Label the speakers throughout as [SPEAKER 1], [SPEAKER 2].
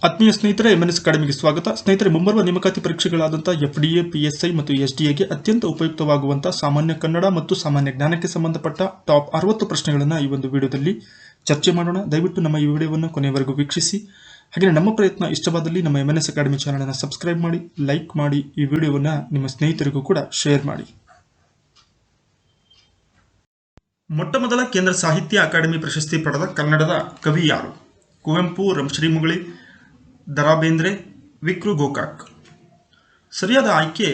[SPEAKER 1] ಆತ್ಮೀಯ ಸ್ನೇಹಿತರೆ, MNS ಅಕಾಡೆಮಿಗೆ ಸ್ವಾಗತ. ಸ್ನೇಹಿತರೆ, ಮುಂಬರುವ ನೇಮಕಾತಿ ಪರೀಕ್ಷೆಗಳಾದಂಥ FDA, PSI ಮತ್ತು SDAಗೆ ಅತ್ಯಂತ ಉಪಯುಕ್ತವಾಗುವಂಥ ಸಾಮಾನ್ಯ ಕನ್ನಡ ಮತ್ತು ಸಾಮಾನ್ಯ ಜ್ಞಾನಕ್ಕೆ ಸಂಬಂಧಪಟ್ಟ ಟಾಪ್ 60 ಪ್ರಶ್ನೆಗಳನ್ನು ಈ ಒಂದು ವಿಡಿಯೋದಲ್ಲಿ ಚರ್ಚೆ ಮಾಡೋಣ. ದಯವಿಟ್ಟು ನಮ್ಮ ಈ ವಿಡಿಯೋವನ್ನು ಕೊನೆಯವರೆಗೂ ವೀಕ್ಷಿಸಿ. ಹಾಗೆ ನಮ್ಮ ಪ್ರಯತ್ನ ಇಷ್ಟವಾದಲ್ಲಿ ನಮ್ಮ MNS ಅಕಾಡೆಮಿ ಚಾನಲನ್ನು ಸಬ್ಸ್ಕ್ರೈಬ್ ಮಾಡಿ, ಲೈಕ್ ಮಾಡಿ, ಈ ವಿಡಿಯೋವನ್ನು ನಿಮ್ಮ ಸ್ನೇಹಿತರಿಗೂ ಕೂಡ ಶೇರ್ ಮಾಡಿ. ಮೊಟ್ಟಮೊದಲ ಕೇಂದ್ರ ಸಾಹಿತ್ಯ ಅಕಾಡೆಮಿ ಪ್ರಶಸ್ತಿ ಪಡೆದ ಕನ್ನಡದ ಕವಿ ಯಾರು? ಕುವೆಂಪು, ರಂಶ್ರೀ ಮುಗಳಿ, ದ.ರಾ. ಬೇಂದ್ರೆ, ವಿ.ಕೃ. ಗೋಕಾಕ್. ಸರಿಯಾದ ಆಯ್ಕೆ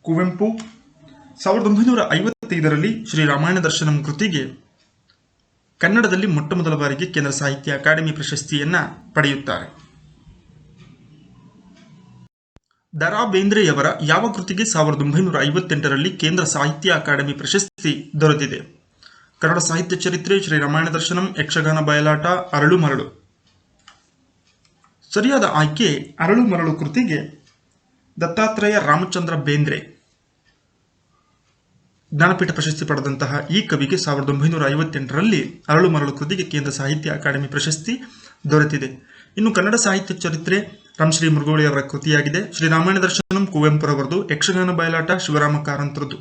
[SPEAKER 1] ಕುವೆಂಪು. 1955ರಲ್ಲಿ ಶ್ರೀ ರಾಮಾಯಣ ದರ್ಶನಂ ಕೃತಿಗೆ ಕನ್ನಡದಲ್ಲಿ ಮೊಟ್ಟಮೊದಲ ಬಾರಿಗೆ ಕೇಂದ್ರ ಸಾಹಿತ್ಯ ಅಕಾಡೆಮಿ ಪ್ರಶಸ್ತಿಯನ್ನ ಪಡೆಯುತ್ತಾರೆ. ದ.ರಾ. ಬೇಂದ್ರೆಯವರ ಯಾವ ಕೃತಿಗೆ 1958ರಲ್ಲಿ ಕೇಂದ್ರ ಸಾಹಿತ್ಯ ಅಕಾಡೆಮಿ ಪ್ರಶಸ್ತಿ ದೊರೆತಿದೆ? ಕನ್ನಡ ಸಾಹಿತ್ಯ ಚರಿತ್ರೆ, ಶ್ರೀ ರಾಮಾಯಣ ದರ್ಶನಂ, ಯಕ್ಷಗಾನ ಬಯಲಾಟ, ಅರಳು ಮರಳು. ಸರಿಯಾದ ಆಯ್ಕೆ ಅರಳು ಮರಳು ಕೃತಿಗೆ ದತ್ತಾತ್ರೇಯ ರಾಮಚಂದ್ರ ಬೇಂದ್ರೆ ಜ್ಞಾನಪೀಠ ಪ್ರಶಸ್ತಿ ಪಡೆದಂತಹ ಈ ಕವಿಗೆ 1958ರಲ್ಲಿ ಅರಳು ಮರಳು ಕೃತಿಗೆ ಕೇಂದ್ರ ಸಾಹಿತ್ಯ ಅಕಾಡೆಮಿ ಪ್ರಶಸ್ತಿ ದೊರೆತಿದೆ. ಇನ್ನು ಕನ್ನಡ ಸಾಹಿತ್ಯ ಚರಿತ್ರೆ ರಂಶ್ರೀ ಮುಗಳಿ ಅವರ ಕೃತಿಯಾಗಿದೆ. ಶ್ರೀರಾಮಾಯಣ ದರ್ಶನಂ ಕುವೆಂಪುರವರದು. ಯಕ್ಷಗಾನ ಬಯಲಾಟ ಶಿವರಾಮ ಕಾರಂತರದು.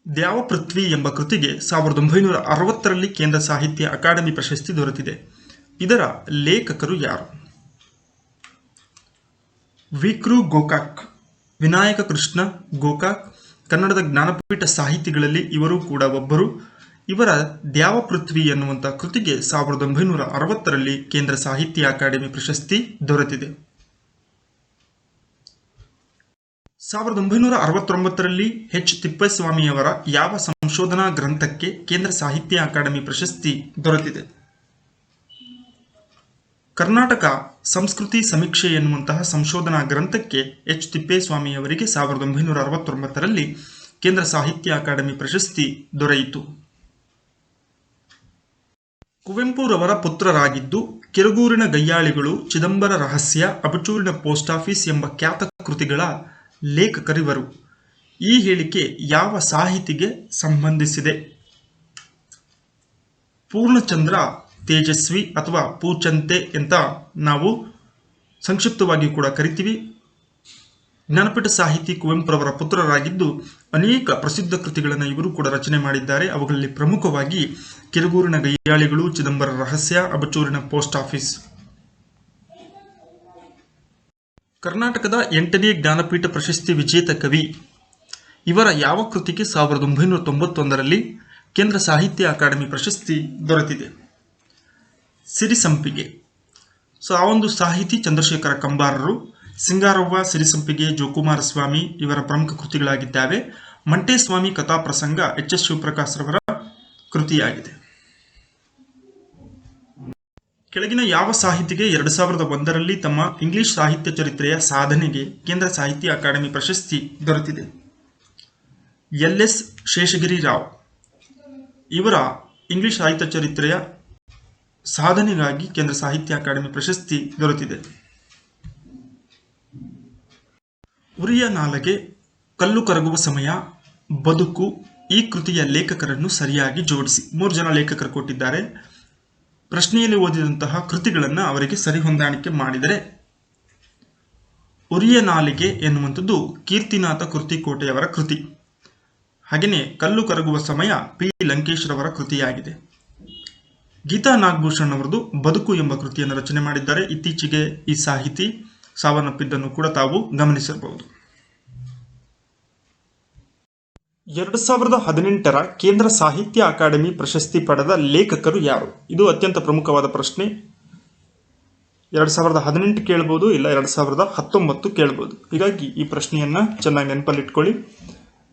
[SPEAKER 1] ದ್ಯಾವ ಪೃಥ್ವಿ ಎಂಬ ಕೃತಿಗೆ 1960ರಲ್ಲಿ ಕೇಂದ್ರ ಸಾಹಿತ್ಯ ಅಕಾಡೆಮಿ ಪ್ರಶಸ್ತಿ ದೊರೆತಿದೆ. ಇದರ ಲೇಖಕರು ಯಾರು? ವಿ.ಕೃ. ಗೋಕಾಕ್. ವಿನಾಯಕ ಕೃಷ್ಣ ಗೋಕಾಕ್ ಕನ್ನಡದ ಜ್ಞಾನಪೀಠ ಸಾಹಿತಿಗಳಲ್ಲಿ ಇವರು ಕೂಡ ಒಬ್ಬರು. ಇವರ ದ್ಯಾವ ಪೃಥ್ವಿ ಎನ್ನುವಂಥ ಕೃತಿಗೆ 1960ರಲ್ಲಿ ಕೇಂದ್ರ ಸಾಹಿತ್ಯ ಅಕಾಡೆಮಿ ಪ್ರಶಸ್ತಿ ದೊರೆತಿದೆ. 1969ರಲ್ಲಿ ಎಚ್. ತಿಪ್ಪೇಸ್ವಾಮಿಯವರ ಯಾವ ಸಂಶೋಧನಾ ಗ್ರಂಥಕ್ಕೆ ಕೇಂದ್ರ ಸಾಹಿತ್ಯ ಅಕಾಡೆಮಿ ಪ್ರಶಸ್ತಿ ದೊರೆತಿದೆ? ಕರ್ನಾಟಕ ಸಂಸ್ಕೃತಿ ಸಮೀಕ್ಷೆ ಎನ್ನುವಂತಹ ಸಂಶೋಧನಾ ಗ್ರಂಥಕ್ಕೆ ಎಚ್. ತಿಪ್ಪೇಸ್ವಾಮಿಯವರಿಗೆ 1969ರಲ್ಲಿ ಕೇಂದ್ರ ಸಾಹಿತ್ಯ ಅಕಾಡೆಮಿ ಪ್ರಶಸ್ತಿ ದೊರೆಯಿತು. ಕುವೆಂಪುರವರ ಪುತ್ರರಾಗಿದ್ದು ಕಿರಗೂರಿನ ಗಯ್ಯಾಳಿಗಳು, ಚಿದಂಬರ ರಹಸ್ಯ, ಅಬಚೂರಿನ ಪೋಸ್ಟ್ ಆಫೀಸ್ ಎಂಬ ಖ್ಯಾತ ಕೃತಿಗಳ ಲೇಖಕರಿವರು. ಈ ಹೇಳಿಕೆ ಯಾವ ಸಾಹಿತಿಗೆ ಸಂಬಂಧಿಸಿದೆ? ಪೂರ್ಣಚಂದ್ರ ತೇಜಸ್ವಿ ಅಥವಾ ಪೂಚಂತೆ ಅಂತ ನಾವು ಸಂಕ್ಷಿಪ್ತವಾಗಿ ಕೂಡ ಕರಿತೀವಿ. ಜ್ಞಾನಪೀಠ ಸಾಹಿತಿ ಕುವೆಂಪುರವರ ಪುತ್ರರಾಗಿದ್ದು ಅನೇಕ ಪ್ರಸಿದ್ಧ ಕೃತಿಗಳನ್ನು ಇವರು ಕೂಡ ರಚನೆ ಮಾಡಿದ್ದಾರೆ. ಅವುಗಳಲ್ಲಿ ಪ್ರಮುಖವಾಗಿ ಕಿರಗೂರಿನ ಗಯ್ಯಾಳಿಗಳು, ಚಿದಂಬರ ರಹಸ್ಯ, ಅಬಚೂರಿನ ಪೋಸ್ಟ್ ಆಫೀಸ್. ಕರ್ನಾಟಕದ 8ನೇ ಜ್ಞಾನಪೀಠ ಪ್ರಶಸ್ತಿ ವಿಜೇತ ಕವಿ ಇವರ ಯಾವ ಕೃತಿಗೆ 1991ರಲ್ಲಿ ಕೇಂದ್ರ ಸಾಹಿತ್ಯ ಅಕಾಡೆಮಿ ಪ್ರಶಸ್ತಿ ದೊರೆತಿದೆ? ಸಿರಿಸಂಪಿಗೆ. ಆ ಒಂದು ಸಾಹಿತಿ ಚಂದ್ರಶೇಖರ ಕಂಬಾರರು. ಸಿಂಗಾರವ್ವ, ಸಿರಿಸಂಪಿಗೆ, ಜೋಕುಮಾರ ಸ್ವಾಮಿ ಇವರ ಪ್ರಮುಖ ಕೃತಿಗಳಾಗಿದ್ದಾವೆ. ಮಂಟೇಸ್ವಾಮಿ ಕಥಾ ಪ್ರಸಂಗ ಎಚ್. ಎಸ್. ಶಿವಪ್ರಕಾಶ್ ರವರ ಕೃತಿಯಾಗಿದೆ. ಕೆಳಗಿನ ಯಾವ ಸಾಹಿತಿಗೆ 2001ರಲ್ಲಿ ತಮ್ಮ ಇಂಗ್ಲಿಷ್ ಸಾಹಿತ್ಯ ಚರಿತ್ರೆಯ ಸಾಧನೆಗೆ ಕೇಂದ್ರ ಸಾಹಿತ್ಯ ಅಕಾಡೆಮಿ ಪ್ರಶಸ್ತಿ ದೊರೆತಿದೆ? ಎಲ್.ಎಸ್. ಶೇಷಗಿರಿ ರಾವ್. ಇವರ ಇಂಗ್ಲಿಷ್ ಸಾಹಿತ್ಯ ಚರಿತ್ರೆಯ ಸಾಧನೆಗಾಗಿ ಕೇಂದ್ರ ಸಾಹಿತ್ಯ ಅಕಾಡೆಮಿ ಪ್ರಶಸ್ತಿ ದೊರೆತಿದೆ. ಉರಿಯ ನಾಲಗೆ, ಕಲ್ಲು ಕರಗುವ ಸಮಯ, ಬದುಕು ಈ ಕೃತಿಯ ಲೇಖಕರನ್ನು ಸರಿಯಾಗಿ ಜೋಡಿಸಿ. 3 ಜನ ಲೇಖಕರು ಕೊಟ್ಟಿದ್ದಾರೆ. ಪ್ರಶ್ನೆಯಲ್ಲಿ ಓದಿದಂತಹ ಕೃತಿಗಳನ್ನು ಅವರಿಗೆ ಸರಿ ಹೊಂದಾಣಿಕೆ ಮಾಡಿದರೆ, ಉರಿಯ ನಾಲಿಗೆ ಎನ್ನುವಂಥದ್ದು ಕೀರ್ತಿನಾಥ ಕೃತಿಕೋಟೆಯವರ ಕೃತಿ. ಹಾಗೆಯೇ ಕಲ್ಲು ಕರಗುವ ಸಮಯ ಪಿ. ಲಂಕೇಶ್ ರವರ ಕೃತಿಯಾಗಿದೆ. ಗೀತಾ ನಾಗಭೂಷಣ್ ಅವರದು ಬದುಕು ಎಂಬ ಕೃತಿಯನ್ನು ರಚನೆ ಮಾಡಿದ್ದಾರೆ. ಇತ್ತೀಚೆಗೆ ಈ ಸಾಹಿತಿ ಸಾವನ್ನಪ್ಪಿದ್ದನ್ನು ಕೂಡ ತಾವು ಗಮನಿಸಬಹುದು. 2018ರ ಕೇಂದ್ರ ಸಾಹಿತ್ಯ ಅಕಾಡೆಮಿ ಪ್ರಶಸ್ತಿ ಪಡೆದ ಲೇಖಕರು ಯಾರು? ಇದು ಅತ್ಯಂತ ಪ್ರಮುಖವಾದ ಪ್ರಶ್ನೆ. 2018 ಕೇಳಬಹುದು, ಇಲ್ಲ 2019 ಕೇಳಬಹುದು. ಹೀಗಾಗಿ ಈ ಪ್ರಶ್ನೆಯನ್ನ ಚೆನ್ನಾಗಿ ನೆನಪಲ್ಲಿಟ್ಕೊಳ್ಳಿ.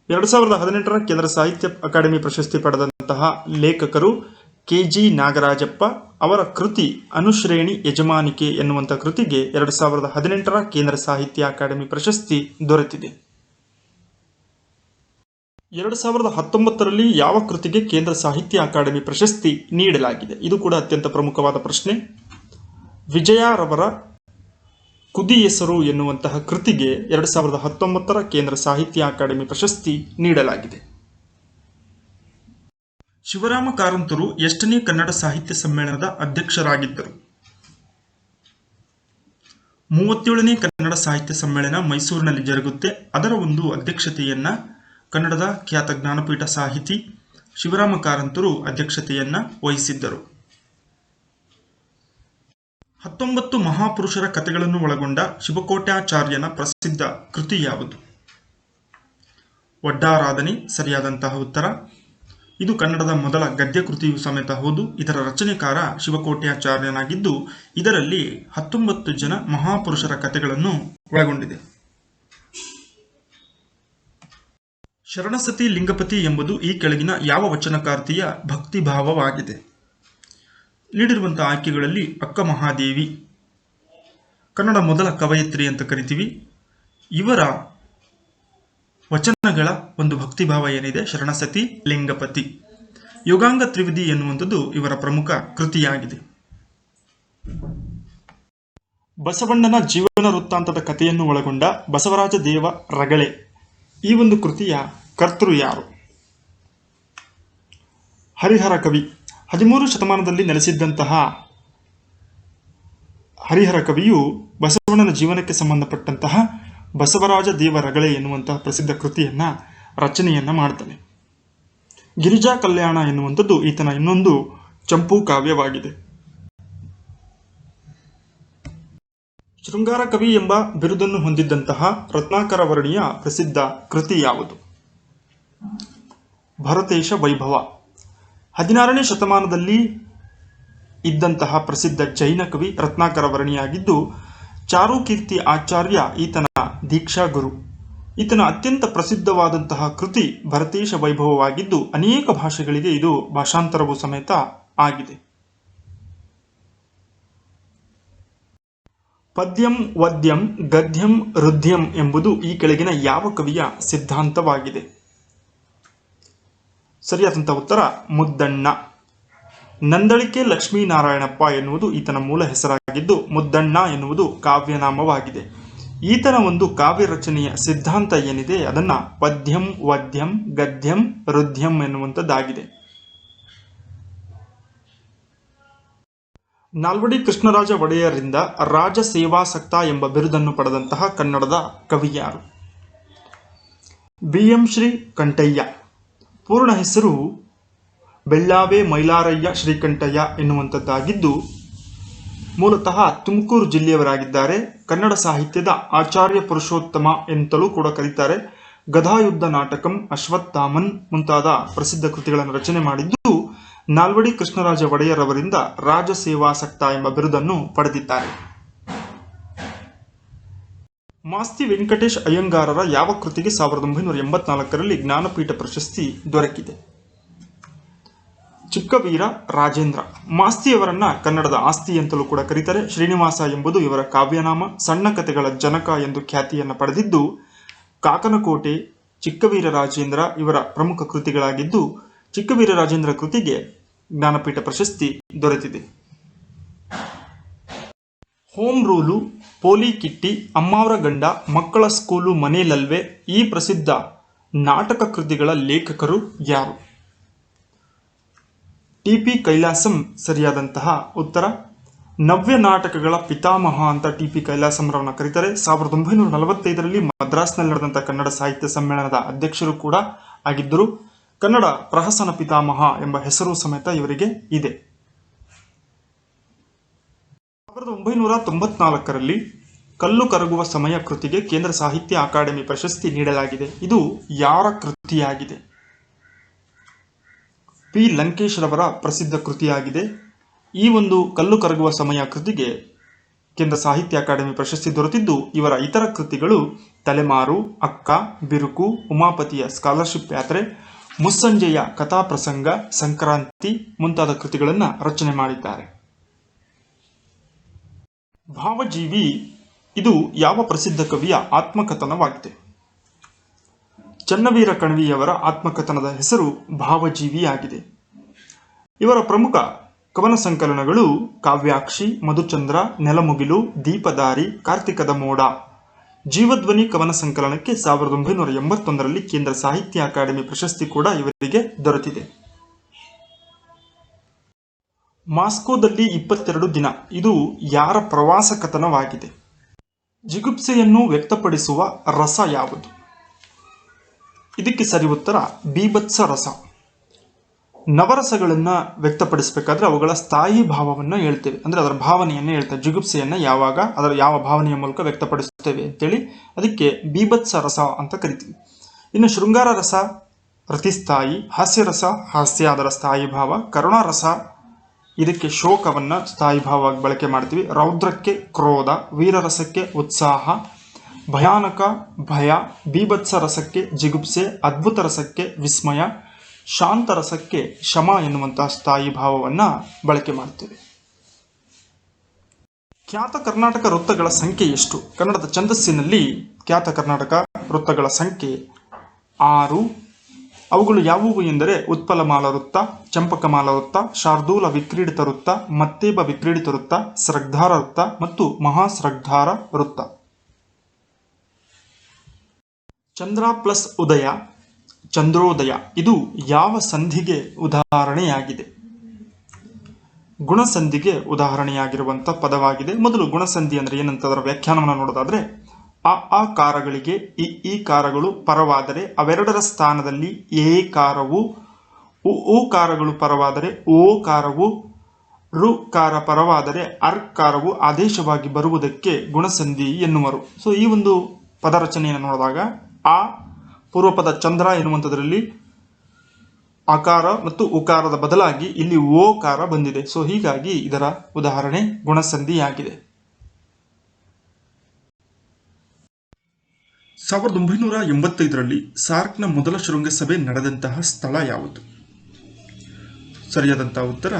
[SPEAKER 1] 2018ರ ಕೇಂದ್ರ ಸಾಹಿತ್ಯ ಅಕಾಡೆಮಿ ಪ್ರಶಸ್ತಿ ಪಡೆದಂತಹ ಲೇಖಕರು ಕೆ.ಜಿ. ನಾಗರಾಜಪ್ಪ. ಅವರ ಕೃತಿ ಅನುಶ್ರೇಣಿ ಯಜಮಾನಿಕೆ ಎನ್ನುವಂಥ ಕೃತಿಗೆ 2018ರ ಕೇಂದ್ರ ಸಾಹಿತ್ಯ ಅಕಾಡೆಮಿ ಪ್ರಶಸ್ತಿ ದೊರೆತಿದೆ. 2019ರಲ್ಲಿ ಯಾವ ಕೃತಿಗೆ ಕೇಂದ್ರ ಸಾಹಿತ್ಯ ಅಕಾಡೆಮಿ ಪ್ರಶಸ್ತಿ ನೀಡಲಾಗಿದೆ? ಇದು ಕೂಡ ಅತ್ಯಂತ ಪ್ರಮುಖವಾದ ಪ್ರಶ್ನೆ. ವಿಜಯರವರ ಕುದಿ ಹೆಸರು ಎನ್ನುವಂತಹ ಕೃತಿಗೆ 2019ರ ಕೇಂದ್ರ ಸಾಹಿತ್ಯ ಅಕಾಡೆಮಿ ಪ್ರಶಸ್ತಿ ನೀಡಲಾಗಿದೆ. ಶಿವರಾಮ ಕಾರಂತರು ಎಷ್ಟನೇ ಕನ್ನಡ ಸಾಹಿತ್ಯ ಸಮ್ಮೇಳನದ ಅಧ್ಯಕ್ಷರಾಗಿದ್ದರು? 37ನೇ ಕನ್ನಡ ಸಾಹಿತ್ಯ ಸಮ್ಮೇಳನ ಮೈಸೂರಿನಲ್ಲಿ ಜರುಗುತ್ತೆ. ಅದರ ಒಂದು ಅಧ್ಯಕ್ಷತೆಯನ್ನ ಕನ್ನಡದ ಖ್ಯಾತ ಜ್ಞಾನಪೀಠ ಸಾಹಿತಿ ಶಿವರಾಮ ಕಾರಂತರು ಅಧ್ಯಕ್ಷತೆಯನ್ನ ವಹಿಸಿದ್ದರು. 19 ಮಹಾಪುರುಷರ ಕಥೆಗಳನ್ನು ಒಳಗೊಂಡ ಶಿವಕೋಟ್ಯಾಚಾರ್ಯನ ಪ್ರಸಿದ್ಧ ಕೃತಿ ಯಾವುದು? ಒಡ್ಡಾರಾಧನೆ ಸರಿಯಾದಂತಹ ಉತ್ತರ. ಇದು ಕನ್ನಡದ ಮೊದಲ ಗದ್ಯ ಕೃತಿಯೂ ಸಮೇತ ಹೌದು. ಇದರ ರಚನೆಕಾರ ಶಿವಕೋಟ್ಯಾಚಾರ್ಯನಾಗಿದ್ದು ಇದರಲ್ಲಿ 19 ಜನ ಮಹಾಪುರುಷರ ಕಥೆಗಳನ್ನು ಒಳಗೊಂಡಿದೆ. ಶರಣಸತಿ ಲಿಂಗಪತಿ ಎಂಬುದು ಈ ಕೆಳಗಿನ ಯಾವ ವಚನಕಾರ್ತಿಯ ಭಕ್ತಿಭಾವವಾಗಿದೆ? ನೀಡಿರುವಂತಹ ಆಯ್ಕೆಗಳಲ್ಲಿ ಅಕ್ಕ ಮಹಾದೇವಿ ಕನ್ನಡ ಮೊದಲ ಕವಯಿತ್ರಿ ಅಂತ ಕರಿತೀವಿ. ಇವರ ವಚನಗಳ ಒಂದು ಭಕ್ತಿಭಾವ ಏನಿದೆ ಶರಣಸತಿ ಲಿಂಗಪತಿ. ಯೋಗಾಂಗ ತ್ರಿವಿಧಿ ಎನ್ನುವಂಥದ್ದು ಇವರ ಪ್ರಮುಖ ಕೃತಿಯಾಗಿದೆ. ಬಸವಣ್ಣನ ಜೀವನ ವೃತ್ತಾಂತದ ಕಥೆಯನ್ನು ಒಳಗೊಂಡ ಬಸವರಾಜ ದೇವ ರಗಳೆ ಈ ಒಂದು ಕೃತಿಯ ಕರ್ತೃ ಯಾರು? ಹರಿಹರ ಕವಿ. 13 ಶತಮಾನದಲ್ಲಿ ನೆಲೆಸಿದ್ದಂತಹ ಹರಿಹರ ಕವಿಯು ಬಸವಣ್ಣನ ಜೀವನಕ್ಕೆ ಸಂಬಂಧಪಟ್ಟಂತಹ ಬಸವರಾಜ ದೇವ ರಗಳೆ ಎನ್ನುವಂತಹ ಪ್ರಸಿದ್ಧ ಕೃತಿಯನ್ನ ರಚನೆಯನ್ನ ಮಾಡ್ತಾನೆ. ಗಿರಿಜಾ ಕಲ್ಯಾಣ ಎನ್ನುವಂಥದ್ದು ಈತನ ಇನ್ನೊಂದು ಚಂಪೂ ಕಾವ್ಯವಾಗಿದೆ. ಶೃಂಗಾರ ಕವಿ ಎಂಬ ಬಿರುದನ್ನು ಹೊಂದಿದ್ದಂತಹ ರತ್ನಾಕರ ವರ್ಣಿಯ ಪ್ರಸಿದ್ಧ ಕೃತಿ ಯಾವುದು? ಭರತೇಶ ವೈಭವ. 16ನೇ ಶತಮಾನದಲ್ಲಿ ಇದ್ದಂತಹ ಪ್ರಸಿದ್ಧ ಜೈನ ಕವಿ ರತ್ನಾಕರ ವರ್ಣಿಯಾಗಿದ್ದು ಚಾರುಕೀರ್ತಿ ಆಚಾರ್ಯ ಈತನ ದೀಕ್ಷಾ ಗುರು. ಈತನ ಅತ್ಯಂತ ಪ್ರಸಿದ್ಧವಾದಂತಹ ಕೃತಿ ಭರತೇಶ ವೈಭವವಾಗಿದ್ದು ಅನೇಕ ಭಾಷೆಗಳಿಗೆ ಇದು ಭಾಷಾಂತರವೂ ಸಮೇತ ಆಗಿದೆ. ಪದ್ಯಂ ವದ್ಯಂ ಗದ್ಯಂ ರುದ್ಯಂ ಎಂಬುದು ಈ ಕೆಳಗಿನ ಯಾವ ಕವಿಯ ಸಿದ್ಧಾಂತವಾಗಿದೆ? ಸರಿಯಾದಂತಹ ಉತ್ತರ ಮುದ್ದಣ್ಣ. ನಂದಳಿಕೆ ಲಕ್ಷ್ಮೀನಾರಾಯಣಪ್ಪ ಎನ್ನುವುದು ಈತನ ಮೂಲ ಹೆಸರಾಗಿದ್ದು ಮುದ್ದಣ್ಣ ಎನ್ನುವುದು ಕಾವ್ಯನಾಮವಾಗಿದೆ. ಈತನ ಒಂದು ಕಾವ್ಯ ರಚನೆಯ ಸಿದ್ಧಾಂತ ಏನಿದೆ ಅದನ್ನ ಪದ್ಯಂ ವದ್ಯಂ ಗದ್ಯಂ ರುದ್ಯಂ ಎನ್ನುವಂಥದ್ದಾಗಿದೆ. ನಾಲ್ವಡಿ ಕೃಷ್ಣರಾಜ ಒಡೆಯರಿಂದ ರಾಜ ಸೇವಾಸಕ್ತ ಎಂಬ ಬಿರುದನ್ನು ಪಡೆದಂತಹ ಕನ್ನಡದ ಕವಿ ಯಾರು? BM ಶ್ರೀ ಕಂಠಯ್ಯ. ಪೂರ್ಣ ಹೆಸರು ಬೆಳ್ಳಾವೆ ಮೈಲಾರಯ್ಯ ಶ್ರೀಕಂಠಯ್ಯ ಎನ್ನುವಂಥದ್ದಾಗಿದ್ದು ಮೂಲತಃ ತುಮಕೂರು ಜಿಲ್ಲೆಯವರಾಗಿದ್ದಾರೆ. ಕನ್ನಡ ಸಾಹಿತ್ಯದ ಆಚಾರ್ಯ ಪುರುಷೋತ್ತಮ ಎಂತಲೂ ಕೂಡ ಕರೀತಾರೆ. ಗದಾಯುದ್ಧ ನಾಟಕಂ, ಅಶ್ವತ್ಥಾಮನ್ ಮುಂತಾದ ಪ್ರಸಿದ್ಧ ಕೃತಿಗಳನ್ನು ರಚನೆ ಮಾಡಿದ್ದು ನಾಲ್ವಡಿ ಕೃಷ್ಣರಾಜ ಒಡೆಯರವರಿಂದ ರಾಜ ಸೇವಾಸಕ್ತ ಎಂಬ ಬಿರುದನ್ನು ಪಡೆದಿದ್ದಾರೆ. ಮಾಸ್ತಿ ವೆಂಕಟೇಶ್ ಅಯ್ಯಂಗಾರರ ಯಾವ ಕೃತಿಗೆ 1984ರಲ್ಲಿ ಜ್ಞಾನಪೀಠ ಪ್ರಶಸ್ತಿ ದೊರಕಿದೆ? ಚಿಕ್ಕವೀರ ರಾಜೇಂದ್ರ. ಮಾಸ್ತಿಯವರನ್ನ ಕನ್ನಡದ ಆಸ್ತಿ ಅಂತಲೂ ಕೂಡ ಕರೀತಾರೆ. ಶ್ರೀನಿವಾಸ ಎಂಬುದು ಇವರ ಕಾವ್ಯನಾಮ. ಸಣ್ಣ ಕಥೆಗಳ ಜನಕ ಎಂದು ಖ್ಯಾತಿಯನ್ನು ಪಡೆದಿದ್ದು ಕಾಕನಕೋಟೆ, ಚಿಕ್ಕವೀರ ರಾಜೇಂದ್ರ ಇವರ ಪ್ರಮುಖ ಕೃತಿಗಳಾಗಿದ್ದು ಚಿಕ್ಕವೀರ ರಾಜೇಂದ್ರ ಕೃತಿಗೆ ಜ್ಞಾನಪೀಠ ಪ್ರಶಸ್ತಿ ದೊರೆತಿದೆ. ಹೋಮ್ ರೂಲು, ಪೋಲಿ ಕಿಟ್ಟಿ, ಅಮ್ಮಾವರ ಗಂಡ, ಮಕ್ಕಳ ಸ್ಕೂಲು, ಮನೇಲಲ್ವೇ ಈ ಪ್ರಸಿದ್ಧ ನಾಟಕ ಕೃತಿಗಳ ಲೇಖಕರು ಯಾರು? TP ಕೈಲಾಸಂ ಸರಿಯಾದಂತಹ ಉತ್ತರ. ನವ್ಯ ನಾಟಕಗಳ ಪಿತಾಮಹ ಅಂತ TP ಕೈಲಾಸಂರವನ್ನ ಕರೀತಾರೆ. 1945ರಲ್ಲಿ ಮದ್ರಾಸ್ನಲ್ಲಿ ನಡೆದಂತಹ ಕನ್ನಡ ಸಾಹಿತ್ಯ ಸಮ್ಮೇಳನದ ಅಧ್ಯಕ್ಷರು ಕೂಡ ಆಗಿದ್ದರು. ಕನ್ನಡ ಪ್ರಹಸನ ಪಿತಾಮಹ ಎಂಬ ಹೆಸರು ಸಮೇತ ಇವರಿಗೆ ಇದೆ. 1994ರಲ್ಲಿ ಕಲ್ಲು ಕರಗುವ ಸಮಯ ಕೃತಿಗೆ ಕೇಂದ್ರ ಸಾಹಿತ್ಯ ಅಕಾಡೆಮಿ ಪ್ರಶಸ್ತಿ ನೀಡಲಾಗಿದೆ. ಇದು ಯಾರ ಕೃತಿಯಾಗಿದೆ? P ಲಂಕೇಶ್ ರವರ ಪ್ರಸಿದ್ಧ ಕೃತಿಯಾಗಿದೆ. ಈ ಒಂದು ಕಲ್ಲು ಕರಗುವ ಸಮಯ ಕೃತಿಗೆ ಕೇಂದ್ರ ಸಾಹಿತ್ಯ ಅಕಾಡೆಮಿ ಪ್ರಶಸ್ತಿ ದೊರೆತಿದ್ದು ಇವರ ಇತರ ಕೃತಿಗಳು ತಲೆಮಾರು, ಅಕ್ಕ, ಬಿರುಕು, ಉಮಾಪತಿಯ ಸ್ಕಾಲರ್ಶಿಪ್ ಯಾತ್ರೆ, ಮುಸ್ಸಂಜೆಯ ಕಥಾಪ್ರಸಂಗ, ಸಂಕ್ರಾಂತಿ ಮುಂತಾದ ಕೃತಿಗಳನ್ನು ರಚನೆ ಮಾಡಿದ್ದಾರೆ. ಭಾವಜೀವಿ ಇದು ಯಾವ ಪ್ರಸಿದ್ಧ ಕವಿಯ ಆತ್ಮಕಥನವಾಗಿದೆ? ಚನ್ನವೀರ ಕಣವಿಯವರ ಆತ್ಮಕಥನದ ಹೆಸರು ಭಾವಜೀವಿಯಾಗಿದೆ. ಇವರ ಪ್ರಮುಖ ಕವನ ಸಂಕಲನಗಳು ಕಾವ್ಯಾಕ್ಷಿ, ಮಧುಚಂದ್ರ, ನೆಲಮುಗಿಲು, ದೀಪದಾರಿ, ಕಾರ್ತಿಕದ ಮೋಡ. ಜೀವಧ್ವನಿ ಕವನ ಸಂಕಲನಕ್ಕೆ 1981ರಲ್ಲಿ ಕೇಂದ್ರ ಸಾಹಿತ್ಯ ಅಕಾಡೆಮಿ ಪ್ರಶಸ್ತಿ ಕೂಡ ಇವರಿಗೆ ದೊರೆತಿದೆ. ಮಾಸ್ಕೋದಲ್ಲಿ 22 ದಿನ ಇದು ಯಾರ ಪ್ರವಾಸ ಕಥನವಾಗಿದೆ? ಜಿಗುಪ್ಸೆಯನ್ನು ವ್ಯಕ್ತಪಡಿಸುವ ರಸ ಯಾವುದು? ಇದಕ್ಕೆ ಸರಿ ಉತ್ತರ ಬೀಭತ್ಸ ರಸ. ನವರಸಗಳನ್ನು ವ್ಯಕ್ತಪಡಿಸಬೇಕಾದ್ರೆ ಅವುಗಳ ಸ್ಥಾಯಿ ಭಾವವನ್ನು ಹೇಳ್ತೇವೆ, ಅಂದರೆ ಅದರ ಭಾವನೆಯನ್ನು ಹೇಳ್ತೇವೆ. ಜಿಗುಪ್ಸೆಯನ್ನು ಯಾವಾಗ ಅದರ ಯಾವ ಭಾವನೆಯ ಮೂಲಕ ವ್ಯಕ್ತಪಡಿಸುತ್ತೇವೆ ಅಂತೇಳಿ ಅದಕ್ಕೆ ಬೀಭತ್ಸ ರಸ ಅಂತ ಕರಿತೀವಿ. ಇನ್ನು ಶೃಂಗಾರ ರಸ ರತಿಸ್ಥಾಯಿ, ಹಾಸ್ಯರಸ ಹಾಸ್ಯ ಅದರ ಸ್ಥಾಯಿ ಭಾವ, ಕರುಣಾರಸ ಇದಕ್ಕೆ ಶೋಕವನ್ನು ಸ್ಥಾಯಿ ಭಾವವಾಗಿ ಬಳಕೆ ಮಾಡ್ತೀವಿ, ರೌದ್ರಕ್ಕೆ ಕ್ರೋಧ, ವೀರರಸಕ್ಕೆ ಉತ್ಸಾಹ, ಭಯಾನಕ ಭಯ, ಬೀಭತ್ಸ ರಸಕ್ಕೆ ಜಿಗುಪ್ಸೆ, ಅದ್ಭುತ ರಸಕ್ಕೆ ವಿಸ್ಮಯ, ಶಾಂತ ರಸಕ್ಕೆ ಶಮ ಎನ್ನುವಂತಹ ಸ್ಥಾಯಿ ಭಾವವನ್ನು ಬಳಕೆ ಮಾಡ್ತೇವೆ. ಖ್ಯಾತ ಕರ್ನಾಟಕ ವೃತ್ತಗಳ ಸಂಖ್ಯೆ ಎಷ್ಟು? ಕನ್ನಡದ ಛಂದಸ್ಸಿನಲ್ಲಿ ಖ್ಯಾತ ಕರ್ನಾಟಕ ವೃತ್ತಗಳ ಸಂಖ್ಯೆ 6. ಅವುಗಳು ಯಾವುವು ಎಂದರೆ ಉತ್ಪಲಮಾಲ ವೃತ್ತ, ಚಂಪಕಮಾಲ ವೃತ್ತ, ಶಾರ್ದೂಲ ವಿಕ್ರೀಡಿತ ವೃತ್ತ, ಮತ್ತೇಬ ವಿಕ್ರೀಡಿತ ವೃತ್ತ, ಸ್ರಗ್ಧಾರ ವೃತ್ತ ಮತ್ತು ಮಹಾಸ್ರಗ್ಧಾರ ವೃತ್ತ. ಚಂದ್ರ ಪ್ಲಸ್ ಉದಯ, ಚಂದ್ರೋದಯ ಇದು ಯಾವ ಸಂಧಿಗೆ ಉದಾಹರಣೆಯಾಗಿದೆ? ಗುಣಸಂಧಿಗೆ ಉದಾಹರಣೆಯಾಗಿರುವಂಥ ಪದವಾಗಿದೆ. ಮೊದಲು ಗುಣಸಂಧಿ ಅಂದರೆ ಏನಂತ ಅದರ ವ್ಯಾಖ್ಯಾನವನ್ನು ನೋಡೋದಾದ್ರೆ, ಆ ಕಾರಗಳಿಗೆ ಈ ಕಾರಗಳು ಪರವಾದರೆ ಅವೆರಡರ ಸ್ಥಾನದಲ್ಲಿ ಎ ಕಾರವು, ಉ ಕಾರಗಳು ಪರವಾದರೆ ಓ ಕಾರವು, ರು ಕಾರ ಪರವಾದರೆ ಅರ್ ಕಾರವು ಆದೇಶವಾಗಿ ಬರುವುದಕ್ಕೆ ಗುಣಸಂಧಿ ಎನ್ನುವರು. ಸೊ ಈ ಒಂದು ಪದರಚನೆಯನ್ನು ನೋಡಿದಾಗ ಆ ಪೂರ್ವಪದ ಚಂದ್ರ ಎನ್ನುವಂಥದ್ರಲ್ಲಿ ಆಕಾರ ಮತ್ತು ಉಕಾರದ ಬದಲಾಗಿ ಇಲ್ಲಿ ಓಕಾರ ಬಂದಿದೆ. ಸೊ ಹೀಗಾಗಿ ಇದರ ಉದಾಹರಣೆ ಗುಣಸಂಧಿಯಾಗಿದೆ. 1985ರಲ್ಲಿ ಸಾರ್ಕ್ನ ಮೊದಲ ಶೃಂಗಸಭೆ ನಡೆದಂತಹ ಸ್ಥಳ ಯಾವುದು? ಸರಿಯಾದಂತಹ ಉತ್ತರ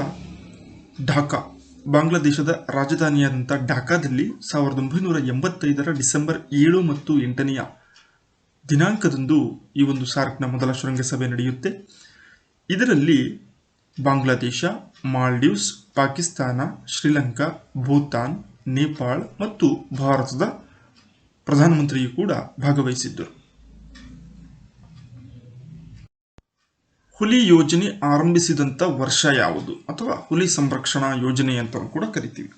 [SPEAKER 1] ಢಾಕಾ. ಬಾಂಗ್ಲಾದೇಶದ ರಾಜಧಾನಿಯಾದಂಥ ಢಾಕಾದಲ್ಲಿ 1985ರ ಡಿಸೆಂಬರ್ 7 ಮತ್ತು 8ನೇ ದಿನಾಂಕದಂದು ಈ ಒಂದು ಸಾರ್ಕ್ನ ಮೊದಲ ಶೃಂಗಸಭೆ ನಡೆಯುತ್ತೆ. ಇದರಲ್ಲಿ ಬಾಂಗ್ಲಾದೇಶ, ಮಾಲ್ಡೀವ್ಸ್, ಪಾಕಿಸ್ತಾನ, ಶ್ರೀಲಂಕಾ, ಭೂತಾನ್, ನೇಪಾಳ ಮತ್ತು ಭಾರತದ ಪ್ರಧಾನಮಂತ್ರಿಯು ಕೂಡ ಭಾಗವಹಿಸಿದ್ದರು. ಹುಲಿ ಯೋಜನೆ ಆರಂಭಿಸಿದಂಥ ವರ್ಷ ಯಾವುದು? ಅಥವಾ ಹುಲಿ ಸಂರಕ್ಷಣಾ ಯೋಜನೆ ಅಂತ ಕೂಡ ಕರಿತೀವಿ.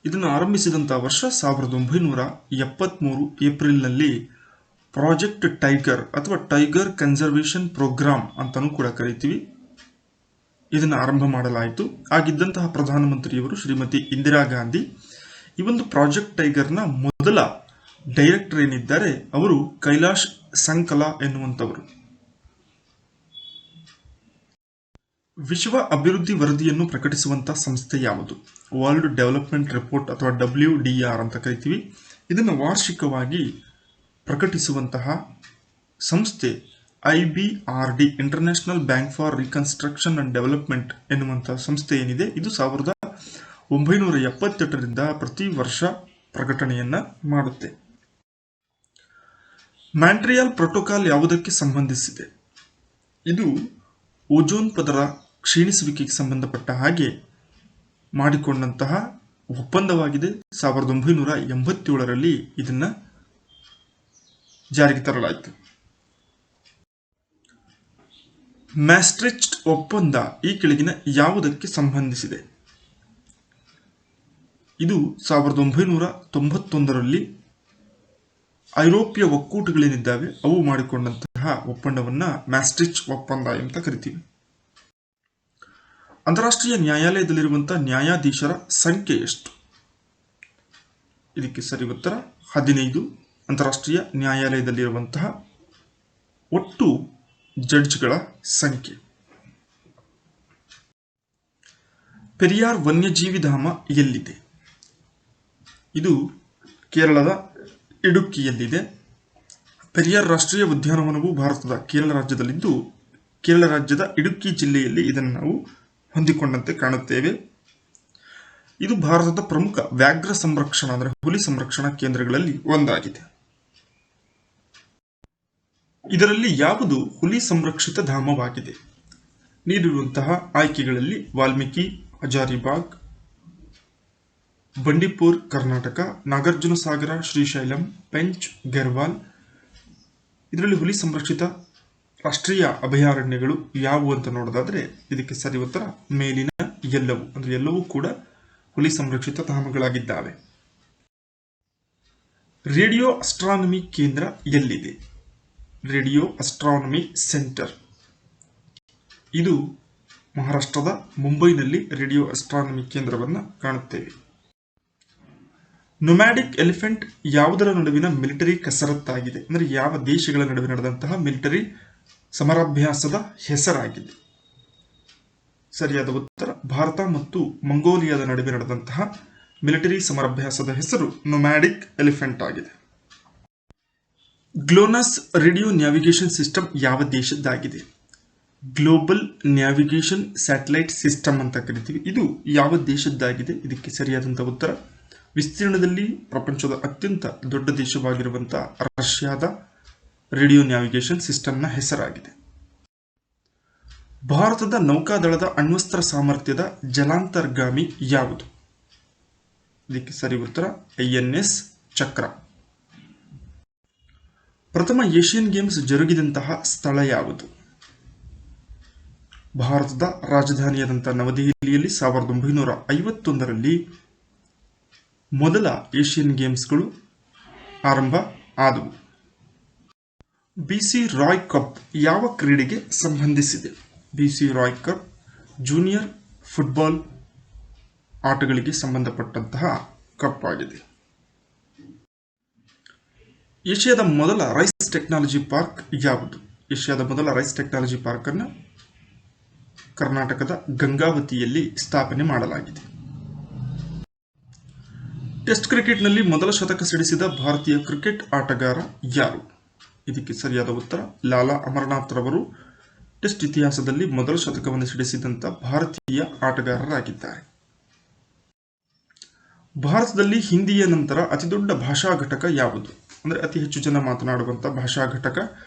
[SPEAKER 1] ಇದನ್ನು ಆರಂಭಿಸಿದಂಥ ವರ್ಷ 1973 ಏಪ್ರಿಲ್ನಲ್ಲಿ ಪ್ರಾಜೆಕ್ಟ್ ಟೈಗರ್ ಅಥವಾ ಟೈಗರ್ ಕನ್ಸರ್ವೇಷನ್ ಪ್ರೋಗ್ರಾಮ್ ಅಂತಲೂ ಕೂಡ ಕರಿತೀವಿ. ಇದನ್ನು ಆರಂಭ ಮಾಡಲಾಯಿತು. ಆಗಿದ್ದಂತಹ ಪ್ರಧಾನಮಂತ್ರಿಯವರು ಶ್ರೀಮತಿ ಇಂದಿರಾ ಗಾಂಧಿ. ಈ ಒಂದು ಪ್ರಾಜೆಕ್ಟ್ ಟೈಗರ್ನ ಮೊದಲ ಡೈರೆಕ್ಟರ್ ಏನಿದ್ದಾರೆ ಅವರು ಕೈಲಾಶ್ ಸಂಕಲ ಎನ್ನುವಂಥವರು. ವಿಶ್ವ ಅಭಿವೃದ್ಧಿ ವರದಿಯನ್ನು ಪ್ರಕಟಿಸುವಂತಹ ಸಂಸ್ಥೆ ಯಾವುದು? ವರ್ಲ್ಡ್ ಡೆವಲಪ್ಮೆಂಟ್ ರಿಪೋರ್ಟ್ ಅಥವಾ WDR ಅಂತ ಕರಿತೀವಿ. ಇದನ್ನು ವಾರ್ಷಿಕವಾಗಿ ಪ್ರಕಟಿಸುವಂತಹ ಸಂಸ್ಥೆ IBRD, international bank for reconstruction and development ಎನ್ನುವಂತಹ ಸಂಸ್ಥೆ ಏನಿದೆ ಇದು 1978ರಿಂದ ಪ್ರತಿ ವರ್ಷ ಪ್ರಕಟಣೆಯನ್ನ ಮಾಡುತ್ತೆ. ಮಾಂಟ್ರಿಯಲ್ ಪ್ರೋಟೋಕಾಲ್ ಯಾವುದಕ್ಕೆ ಸಂಬಂಧಿಸಿದೆ? ಇದು ಓಜೋನ್ ಪದರ ಕ್ಷೀಣಿಸುವಿಕೆಗೆ ಸಂಬಂಧಪಟ್ಟ ಹಾಗೆ ಮಾಡಿಕೊಂಡಂತಹ ಒಪ್ಪಂದವಾಗಿದೆ. 1987ರಲ್ಲಿ ಇದನ್ನ ಜಾರಿಗೆ ತರಲಾಯಿತು. ಮ್ಯಾಸ್ಟ್ರಿಚ್ಟ್ ಒಪ್ಪಂದ ಈ ಕೆಳಗಿನ ಯಾವುದಕ್ಕೆ ಸಂಬಂಧಿಸಿದೆ? ಇದು 1991ರಲ್ಲಿ ಐರೋಪ್ಯ ಒಕ್ಕೂಟಗಳೇನಿದ್ದಾವೆ ಅವು ಮಾಡಿಕೊಂಡಂತಹ ಒಪ್ಪಂದವನ್ನ ಮ್ಯಾಸ್ಟ್ರಿಚ್ ಒಪ್ಪಂದ ಅಂತ ಕರಿತೀವಿ. ಅಂತಾರಾಷ್ಟ್ರೀಯ ನ್ಯಾಯಾಲಯದಲ್ಲಿರುವಂತಹ ನ್ಯಾಯಾಧೀಶರ ಸಂಖ್ಯೆ ಎಷ್ಟು? ಇದಕ್ಕೆ ಸರಿ ಉತ್ತರ 15. ಅಂತಾರಾಷ್ಟ್ರೀಯ ನ್ಯಾಯಾಲಯದಲ್ಲಿರುವಂತಹ ಒಟ್ಟು ಜಡ್ಜ್ಗಳ ಸಂಖ್ಯೆ. ಪೆರಿಯಾರ್ ವನ್ಯಜೀವಿ ಧಾಮ ಎಲ್ಲಿದೆ? ಇದು ಕೇರಳದ ಇಡುಕ್ಕಿಯಲ್ಲಿದೆ. ಪೆರಿಯಾರ್ ರಾಷ್ಟ್ರೀಯ ಉದ್ಯಾನವನವು ಭಾರತದ ಕೇರಳ ರಾಜ್ಯದಲ್ಲಿದ್ದು, ಕೇರಳ ರಾಜ್ಯದ ಇಡುಕ್ಕಿ ಜಿಲ್ಲೆಯಲ್ಲಿ ಇದನ್ನು ನಾವು ಹೊಂದಿಕೊಂಡಂತೆ ಕಾಣುತ್ತೇವೆ. ಇದು ಭಾರತದ ಪ್ರಮುಖ ವ್ಯಾಘ್ರ ಸಂರಕ್ಷಣಾ ಅಂದರೆ ಹುಲಿ ಸಂರಕ್ಷಣಾ ಕೇಂದ್ರಗಳಲ್ಲಿ ಒಂದಾಗಿದೆ. ಇದರಲ್ಲಿ ಯಾವುದು ಹುಲಿ ಸಂರಕ್ಷಿತ ಧಾಮವಾಗಿದೆ? ನೀಡಿರುವಂತಹ ಆಯ್ಕೆಗಳಲ್ಲಿ ವಾಲ್ಮೀಕಿ, ಹಜಾರಿಬಾಗ್, ಬಂಡೀಪುರ್ ಕರ್ನಾಟಕ, ನಾಗಾರ್ಜುನ ಸಾಗರ, ಶ್ರೀಶೈಲಂ, ಪೆಂಚ್, ಗೆರ್ವಾಲ್. ಇದರಲ್ಲಿ ಹುಲಿ ಸಂರಕ್ಷಿತ ರಾಷ್ಟ್ರೀಯ ಅಭಯಾರಣ್ಯಗಳು ಯಾವುವು ಅಂತ ನೋಡೋದಾದ್ರೆ ಇದಕ್ಕೆ ಸರಿ ಉತ್ತರ ಮೇಲಿನ ಎಲ್ಲವೂ, ಅಂದ್ರೆ ಎಲ್ಲವೂ ಕೂಡ ಹುಲಿ ಸಂರಕ್ಷಿತ ಧಾಮಗಳಾಗಿದ್ದಾವೆ. ರೇಡಿಯೋ ಅಸ್ಟ್ರಾನಮಿ ಕೇಂದ್ರ ಎಲ್ಲಿದೆ? ರೇಡಿಯೋ ಅಸ್ಟ್ರಾನಮಿ ಸೆಂಟರ್ ಇದು ಮಹಾರಾಷ್ಟ್ರದ ಮುಂಬೈನಲ್ಲಿ ರೇಡಿಯೋ ಅಸ್ಟ್ರಾನಮಿ ಕೇಂದ್ರವನ್ನು ಕಾಣುತ್ತೇವೆ. ನೊಮ್ಯಾಡಿಕ್ ಎಲಿಫೆಂಟ್ ಯಾವುದರ ನಡುವಿನ ಮಿಲಿಟರಿ ಕಸರತ್ತಾಗಿದೆ? ಅಂದರೆ ಯಾವ ದೇಶಗಳ ನಡುವೆ ನಡೆದಂತಹ ಮಿಲಿಟರಿ ಸಮರಾಭ್ಯಾಸದ ಹೆಸರಾಗಿದೆ? ಸರಿಯಾದ ಉತ್ತರ ಭಾರತ ಮತ್ತು ಮಂಗೋಲಿಯಾದ ನಡುವೆ ನಡೆದಂತಹ ಮಿಲಿಟರಿ ಸಮರಾಭ್ಯಾಸದ ಹೆಸರು ನೊಮ್ಯಾಡಿಕ್ ಎಲಿಫೆಂಟ್ ಆಗಿದೆ. ಗ್ಲೋನಸ್ ರೇಡಿಯೋ ನ್ಯಾವಿಗೇಷನ್ ಸಿಸ್ಟಮ್ ಯಾವ ದೇಶದ್ದಾಗಿದೆ? ಗ್ಲೋಬಲ್ ನ್ಯಾವಿಗೇಷನ್ ಸ್ಯಾಟಲೈಟ್ ಸಿಸ್ಟಮ್ ಅಂತ ಕರಿತೀವಿ. ಇದು ಯಾವ ದೇಶದ್ದಾಗಿದೆ? ಇದಕ್ಕೆ ಸರಿಯಾದಂತಹ ಉತ್ತರ ವಿಸ್ತೀರ್ಣದಲ್ಲಿ ಪ್ರಪಂಚದ ಅತ್ಯಂತ ದೊಡ್ಡ ದೇಶವಾಗಿರುವಂತಹ ರಷ್ಯಾದ ರೇಡಿಯೋ ನ್ಯಾವಿಗೇಷನ್ ಸಿಸ್ಟಮ್ನ ಹೆಸರಾಗಿದೆ. ಭಾರತದ ನೌಕಾದಳದ ಅಣ್ವಸ್ತ್ರ ಸಾಮರ್ಥ್ಯದ ಜಲಾಂತರ್ಗಾಮಿ ಯಾವುದು? ಇದಕ್ಕೆ ಸರಿ ಉತ್ತರ INS ಚಕ್ರ. ಪ್ರಥಮ ಏಷ್ಯನ್ ಗೇಮ್ಸ್ ಜರುಗಿದಂತಹ ಸ್ಥಳ ಯಾವುದು? ಭಾರತದ ರಾಜಧಾನಿಯಾದಂತಹ ನವದೆಹಲಿಯಲ್ಲಿ 1951ರಲ್ಲಿ ಮೊದಲ ಏಷ್ಯನ್ ಗೇಮ್ಸ್ಗಳು ಆರಂಭ ಆದವು. BC ರಾಯ್ ಕಪ್ ಯಾವ ಕ್ರೀಡೆಗೆ ಸಂಬಂಧಿಸಿದೆ? BC Roy cup junior football ಆಟಗಳಿಗೆ ಸಂಬಂಧಪಟ್ಟಂತಹ ಕಪ್ ಆಗಿದೆ. ಏಷ್ಯಾದ ಮೊದಲ ರೈಸ್ ಟೆಕ್ನಾಲಜಿ ಪಾರ್ಕ್ ಯಾವುದು? ಏಷ್ಯಾದ ಮೊದಲ ರೈಸ್ ಟೆಕ್ನಾಲಜಿ ಪಾರ್ಕ್ ಅನ್ನು ಕರ್ನಾಟಕದ ಗಂಗಾವತಿಯಲ್ಲಿ ಸ್ಥಾಪನೆ ಮಾಡಲಾಗಿದೆ. ಟೆಸ್ಟ್ ಕ್ರಿಕೆಟ್ನಲ್ಲಿ ಮೊದಲ ಶತಕ ಸಿಡಿಸಿದ ಭಾರತೀಯ ಕ್ರಿಕೆಟ್ ಆಟಗಾರ ಯಾರು? ಇದಕ್ಕೆ ಸರಿಯಾದ ಉತ್ತರ ಲಾಲಾ ಅಮರನಾಥ್ ರವರು ಟೆಸ್ಟ್ ಇತಿಹಾಸದಲ್ಲಿ ಮೊದಲ ಶತಕವನ್ನು ಸಿಡಿಸಿದಂತ ಭಾರತೀಯ ಆಟಗಾರರಾಗಿದ್ದಾರೆ. ಭಾರತದಲ್ಲಿ ಹಿಂದಿಯ ನಂತರ ಅತಿದೊಡ್ಡ ಭಾಷಾ ಘಟಕ ಯಾವುದು? ಅಂದರೆ ಅತಿ ಹೆಚ್ಚು ಜನ ಮಾತನಾಡುವಂತಹ ಭಾಷಾ ಘಟಕ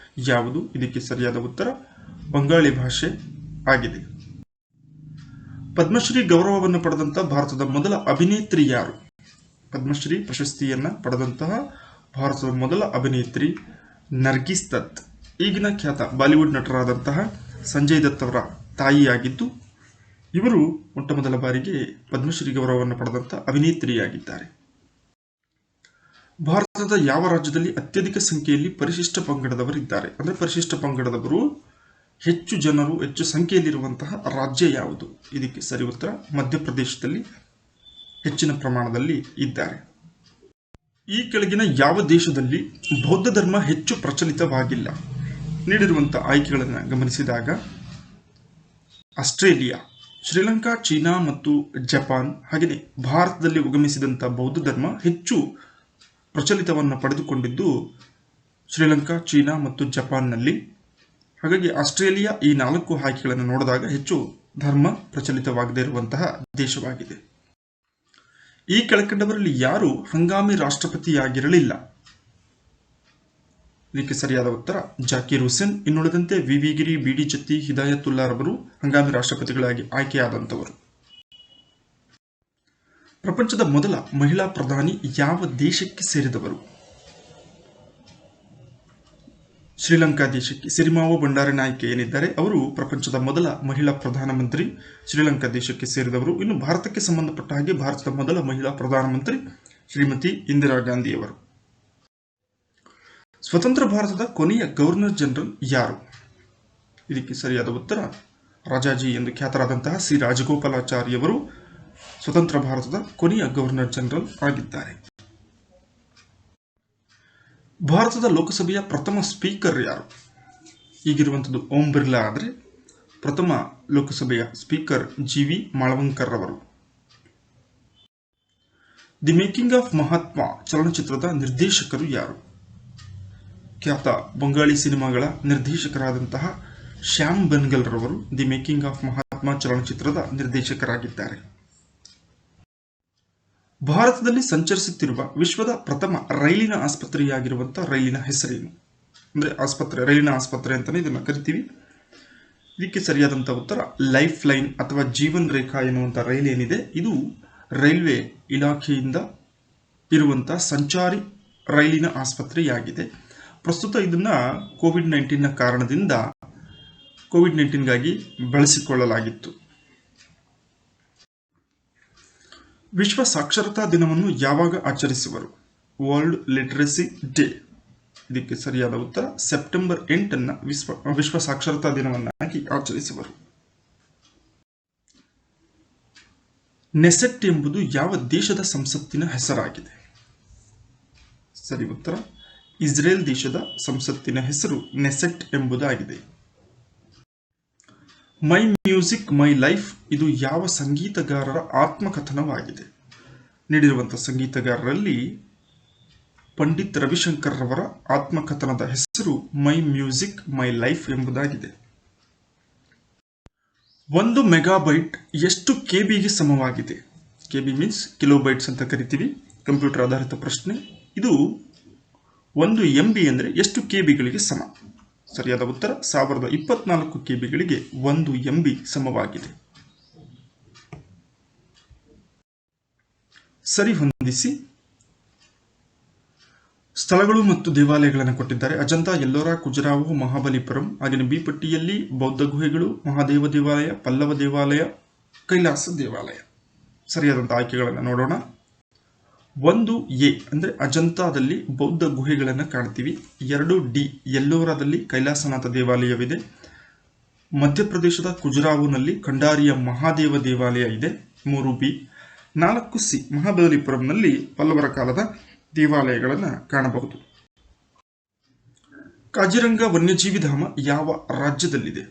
[SPEAKER 1] ಯಾವುದು? ಇದಕ್ಕೆ ಸರಿಯಾದ ಉತ್ತರ ಬಂಗಾಳಿ ಭಾಷೆ ಆಗಿದೆ. ಪದ್ಮಶ್ರೀ ಗೌರವವನ್ನು ಪಡೆದಂತಹ ಭಾರತದ ಮೊದಲ ಅಭಿನೇತ್ರಿ ಯಾರು? ಪದ್ಮಶ್ರೀ ಪ್ರಶಸ್ತಿಯನ್ನ ಪಡೆದಂತಹ ಭಾರತದ ಮೊದಲ ಅಭಿನೇತ್ರಿ ನರ್ಗಿಸ್ ದತ್. ಈಗಿನ ಖ್ಯಾತ ಬಾಲಿವುಡ್ ನಟರಾದಂತಹ ಸಂಜಯ್ ದತ್ ಅವರ ತಾಯಿಯಾಗಿದ್ದು ಇವರು ಮೊಟ್ಟಮೊದಲ ಬಾರಿಗೆ ಪದ್ಮಶ್ರೀ ಗೌರವವನ್ನು ಪಡೆದಂತಹ ಅಭಿನೇತ್ರಿಯಾಗಿದ್ದಾರೆ. ಭಾರತದ ಯಾವ ರಾಜ್ಯದಲ್ಲಿ ಅತ್ಯಧಿಕ ಸಂಖ್ಯೆಯಲ್ಲಿ ಪರಿಶಿಷ್ಟ ಪಂಗಡದವರಿದ್ದಾರೆ? ಅಂದರೆ ಪರಿಶಿಷ್ಟ ಪಂಗಡದವರು ಹೆಚ್ಚು ಸಂಖ್ಯೆಯಲ್ಲಿರುವಂತಹ ರಾಜ್ಯ ಯಾವುದು? ಇದಕ್ಕೆ ಸರಿ ಉತ್ತರ ಮಧ್ಯಪ್ರದೇಶದಲ್ಲಿ ಹೆಚ್ಚಿನ ಪ್ರಮಾಣದಲ್ಲಿ ಇದ್ದಾರೆ. ಈ ಕೆಳಗಿನ ಯಾವ ದೇಶದಲ್ಲಿ ಬೌದ್ಧ ಧರ್ಮ ಹೆಚ್ಚು ಪ್ರಚಲಿತವಾಗಿಲ್ಲ? ನೀಡಿರುವಂತಹ ಆಯ್ಕೆಗಳನ್ನು ಗಮನಿಸಿದಾಗ ಆಸ್ಟ್ರೇಲಿಯಾ, ಶ್ರೀಲಂಕಾ, ಚೀನಾ ಮತ್ತು ಜಪಾನ್. ಹಾಗೆಯೇ ಭಾರತದಲ್ಲಿ ಉಗಮಿಸಿದಂತಹ ಬೌದ್ಧ ಧರ್ಮ ಹೆಚ್ಚು ಪ್ರಚಲಿತವನ್ನು ಪಡೆದುಕೊಂಡಿದ್ದು ಶ್ರೀಲಂಕಾ, ಚೀನಾ ಮತ್ತು ಜಪಾನ್ನಲ್ಲಿ. ಹಾಗಾಗಿ ಆಸ್ಟ್ರೇಲಿಯಾ ಈ 4 ಆಯ್ಕೆಗಳನ್ನು ನೋಡಿದಾಗ ಹೆಚ್ಚು ಧರ್ಮ ಪ್ರಚಲಿತವಾಗದೇ ಇರುವಂತಹ ದೇಶವಾಗಿದೆ. ಈ ಕೆಳಕಂಡವರಲ್ಲಿ ಯಾರು ಹಂಗಾಮಿ ರಾಷ್ಟ್ರಪತಿಯಾಗಿರಲಿಲ್ಲ? ಇದಕ್ಕೆ ಸರಿಯಾದ ಉತ್ತರ ಜಾಕಿರ್ ಹುಸೇನ್. ಇನ್ನುಳಿದಂತೆ VV ಗಿರಿ, BD ಜತ್ತಿ, ಹಿದಾಯತುಲ್ಲಾ ರವರು ಹಂಗಾಮಿ ರಾಷ್ಟ್ರಪತಿಗಳಾಗಿ ಆಯ್ಕೆಯಾದಂಥವರು. ಪ್ರಪಂಚದ ಮೊದಲ ಮಹಿಳಾ ಪ್ರಧಾನಿ ಯಾವ ದೇಶಕ್ಕೆ ಸೇರಿದವರು? ಶ್ರೀಲಂಕಾ ದೇಶಕ್ಕೆ. ಸಿರಿಮಾವೋ ಬಂಡಾರನಾಯ್ಕೆ ಏನಿದ್ದಾರೆ ಅವರು ಪ್ರಪಂಚದ ಮೊದಲ ಮಹಿಳಾ ಪ್ರಧಾನಮಂತ್ರಿ ಶ್ರೀಲಂಕಾ ದೇಶಕ್ಕೆ ಸೇರಿದವರು. ಇನ್ನು ಭಾರತಕ್ಕೆ ಸಂಬಂಧಪಟ್ಟ ಹಾಗೆ ಭಾರತದ ಮೊದಲ ಮಹಿಳಾ ಪ್ರಧಾನಮಂತ್ರಿ ಶ್ರೀಮತಿ ಇಂದಿರಾ ಗಾಂಧಿಯವರು. ಸ್ವತಂತ್ರ ಭಾರತದ ಕೊನೆಯ ಗವರ್ನರ್ ಜನರಲ್ ಯಾರು? ಇದಕ್ಕೆ ಸರಿಯಾದ ಉತ್ತರ ರಾಜಾಜಿ ಎಂದು ಖ್ಯಾತರಾದಂತಹ ಸಿ ರಾಜಗೋಪಾಲಾಚಾರಿಯವರು ಸ್ವತಂತ್ರ ಭಾರತದ ಕೊನೆಯ ಗವರ್ನರ್ ಜನರಲ್ ಆಗಿದ್ದಾರೆ. ಭಾರತದ ಲೋಕಸಭೆಯ ಪ್ರಥಮ ಸ್ಪೀಕರ್ ಯಾರು? ಈಗಿರುವಂಥದ್ದು ಓಂ ಬಿರ್ಲಾ ಆದರೆ ಪ್ರಥಮ ಲೋಕಸಭೆಯ ಸ್ಪೀಕರ್ GV ಮಾಳವಂಕರ್ ಅವರು. ದಿ ಮೇಕಿಂಗ್ ಆಫ್ ಮಹಾತ್ಮ ಚಲನಚಿತ್ರದ ನಿರ್ದೇಶಕರು ಯಾರು? ಖ್ಯಾತ ಬಂಗಾಳಿ ಸಿನಿಮಾಗಳ ನಿರ್ದೇಶಕರಾದಂತಹ ಶ್ಯಾಮ್ ಬೆನ್ಗಲ್ ರವರು ದಿ ಮೇಕಿಂಗ್ ಆಫ್ ಮಹಾತ್ಮ ಚಲನಚಿತ್ರದ ನಿರ್ದೇಶಕರಾಗಿದ್ದಾರೆ. ಭಾರತದಲ್ಲಿ ಸಂಚರಿಸುತ್ತಿರುವ ವಿಶ್ವದ ಪ್ರಥಮ ರೈಲಿನ ಆಸ್ಪತ್ರೆಯಾಗಿರುವಂತಹ ರೈಲಿನ ಹೆಸರೇನು? ಅಂದ್ರೆ ರೈಲಿನ ಆಸ್ಪತ್ರೆ ಅಂತಾನೆ ಇದನ್ನ ಕರಿತೀವಿ. ಇದಕ್ಕೆ ಸರಿಯಾದಂತಹ ಉತ್ತರ ಲೈಫ್ ಲೈನ್ ಅಥವಾ ಜೀವನ್ ರೇಖಾ ಎನ್ನುವಂತಹ ರೈಲು ಏನಿದೆ ಇದು ರೈಲ್ವೆ ಇಲಾಖೆಯಿಂದ ಇರುವಂತಹ ಸಂಚಾರಿ ರೈಲಿನ ಆಸ್ಪತ್ರೆಯಾಗಿದೆ. ಪ್ರಸ್ತುತ ಇದನ್ನ ಕೋವಿಡ್-19 ಕಾರಣದಿಂದ ಕೋವಿಡ್-19ಗಾಗಿ ಬಳಸಿಕೊಳ್ಳಲಾಗಿತ್ತು. ವಿಶ್ವ ಸಾಕ್ಷರತಾ ದಿನವನ್ನು ಯಾವಾಗ ಆಚರಿಸುವರು? World literacy day? ಇದಕ್ಕೆ ಸರಿಯಾದ ಉತ್ತರ ಸೆಪ್ಟೆಂಬರ್ 8 ವಿಶ್ವ ಸಾಕ್ಷರತಾ ದಿನವನ್ನಾಗಿ ಆಚರಿಸುವರು. ನೆಸೆಟ್ ಎಂಬುದು ಯಾವ ದೇಶದ ಸಂಸತ್ತಿನ ಹೆಸರಾಗಿದೆ? ಸರಿ ಉತ್ತರ ಇಸ್ರೇಲ್ ದೇಶದ ಸಂಸತ್ತಿನ ಹೆಸರು ನೆಸೆಟ್ ಎಂಬುದಾಗಿದೆ. ಮೈ ಮ್ಯೂಸಿಕ್ ಮೈ ಲೈಫ್ ಇದು ಯಾವ ಸಂಗೀತಗಾರರ ಆತ್ಮಕಥನವಾಗಿದೆ? ನೀಡಿರುವಂತಹ ಸಂಗೀತಗಾರರಲ್ಲಿ ಪಂಡಿತ್ ರವಿಶಂಕರ್ ರವರ ಆತ್ಮಕಥನದ ಹೆಸರು ಮೈ ಮ್ಯೂಸಿಕ್ ಮೈ ಲೈಫ್ ಎಂಬುದಾಗಿದೆ. 1 ಮೆಗಾಬೈಟ್ ಎಷ್ಟು ಕೆಬಿಗೆ ಸಮವಾಗಿದೆ? ಕೆಬಿ ಮೀನ್ಸ್ ಕಿಲೋಬೈಟ್ಸ್ ಅಂತ ಕರಿತೀವಿ. ಕಂಪ್ಯೂಟರ್ ಆಧಾರಿತ ಪ್ರಶ್ನೆ. ಇದು 1 MB ಅಂದರೆ ಎಷ್ಟು ಕೆಬಿಗಳಿಗೆ ಸಮ? ಸರಿಯಾದ ಉತ್ತರ 1024 ಕೆಬಿಗಳಿಗೆ 1 MB ಸಮವಾಗಿದೆ. ಸರಿ ಹೊಂದಿಸಿ. ಸ್ಥಳಗಳು ಮತ್ತು ದೇವಾಲಯಗಳನ್ನು ಕೊಟ್ಟಿದ್ದಾರೆ. ಅಜಂತಾ, ಎಲ್ಲೋರಾ, ಖಜುರಾಹೋ, ಮಹಾಬಲಿಪುರಂ. ಹಾಗೆಯೇ ಬಿ ಪಟ್ಟಿಯಲ್ಲಿ ಬೌದ್ಧ ಗುಹೆಗಳು, ಮಹಾದೇವ ದೇವಾಲಯ, ಪಲ್ಲವ ದೇವಾಲಯ, ಕೈಲಾಸ ದೇವಾಲಯ. ಸರಿಯಾದಂತಹ ಆಯ್ಕೆಗಳನ್ನು ನೋಡೋಣ. 1A ಅಂದರೆ ಅಜಂತಾದಲ್ಲಿ ಬೌದ್ಧ ಗುಹೆಗಳನ್ನು ಕಾಣ್ತೀವಿ. 2D ಎಲ್ಲೋರಾದಲ್ಲಿ ಕೈಲಾಸನಾಥ ದೇವಾಲಯವಿದೆ. ಮಧ್ಯಪ್ರದೇಶದ ಖಜುರಾಹೋನಲ್ಲಿ ಖಂಡಾರಿಯ ಮಹಾದೇವ ದೇವಾಲಯ ಇದೆ. 3B. 4C ಮಹಾಬಲಿಪುರಂನಲ್ಲಿ ಪಲ್ಲವರ ಕಾಲದ ದೇವಾಲಯಗಳನ್ನು ಕಾಣಬಹುದು. ಕಾಜಿರಂಗ ವನ್ಯಜೀವಿ ಧಾಮ ಯಾವ ರಾಜ್ಯದಲ್ಲಿದೆ?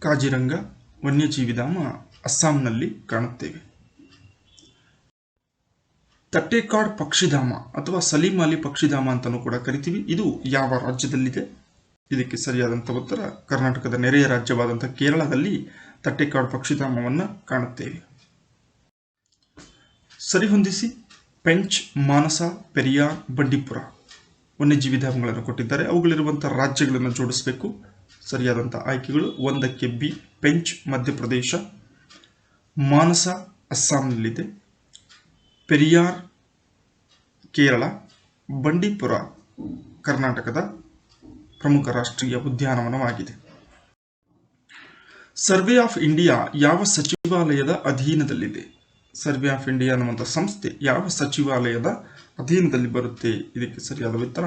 [SPEAKER 1] ಕಾಜಿರಂಗ ವನ್ಯಜೀವಿ ಧಾಮ ಅಸ್ಸಾಂನಲ್ಲಿ ಕಾಣುತ್ತೇವೆ. ತಟ್ಟೇಕಾಡ್ ಪಕ್ಷಿಧಾಮ ಅಥವಾ ಸಲೀಂ ಅಲಿ ಪಕ್ಷಿಧಾಮ ಅಂತಲೂ ಕೂಡ ಕರಿತೀವಿ. ಇದು ಯಾವ ರಾಜ್ಯದಲ್ಲಿದೆ? ಇದಕ್ಕೆ ಸರಿಯಾದಂಥ ಉತ್ತರ ಕರ್ನಾಟಕದ ನೆರೆಯ ರಾಜ್ಯವಾದಂಥ ಕೇರಳದಲ್ಲಿ ತಟ್ಟೇಕಾಡ್ ಪಕ್ಷಿಧಾಮವನ್ನು ಕಾಣುತ್ತೇವೆ. ಸರಿಹೊಂದಿಸಿ. ಪೆಂಚ್, ಮಾನಸ, ಪೆರಿಯಾರ್, ಬಂಡೀಪುರ ವನ್ಯಜೀವಿ ಧಾಮಗಳನ್ನು ಕೊಟ್ಟಿದ್ದಾರೆ. ಅವುಗಳಿರುವಂತಹ ರಾಜ್ಯಗಳನ್ನು ಜೋಡಿಸಬೇಕು. ಸರಿಯಾದಂತಹ ಆಯ್ಕೆಗಳು 1ಕ್ಕೆ ಬಿ ಪೆಂಚ್ ಮಧ್ಯಪ್ರದೇಶ, ಮಾನಸ ಅಸ್ಸಾಂನಲ್ಲಿದೆ, ಪೆರಿಯಾರ್ ಕೇರಳ, ಬಂಡೀಪುರ ಕರ್ನಾಟಕದ ಪ್ರಮುಖ ರಾಷ್ಟ್ರೀಯ ಉದ್ಯಾನವನವಾಗಿದೆ. ಸರ್ವೆ ಆಫ್ ಇಂಡಿಯಾ ಯಾವ ಸಚಿವಾಲಯದ ಅಧೀನದಲ್ಲಿದೆ? ಸರ್ವೆ ಆಫ್ ಇಂಡಿಯಾ ಅನ್ನುವಂಥ ಸಂಸ್ಥೆ ಯಾವ ಸಚಿವಾಲಯದ ಅಧೀನದಲ್ಲಿ ಬರುತ್ತೆ? ಇದಕ್ಕೆ ಸರಿಯಾದ ಉತ್ತರ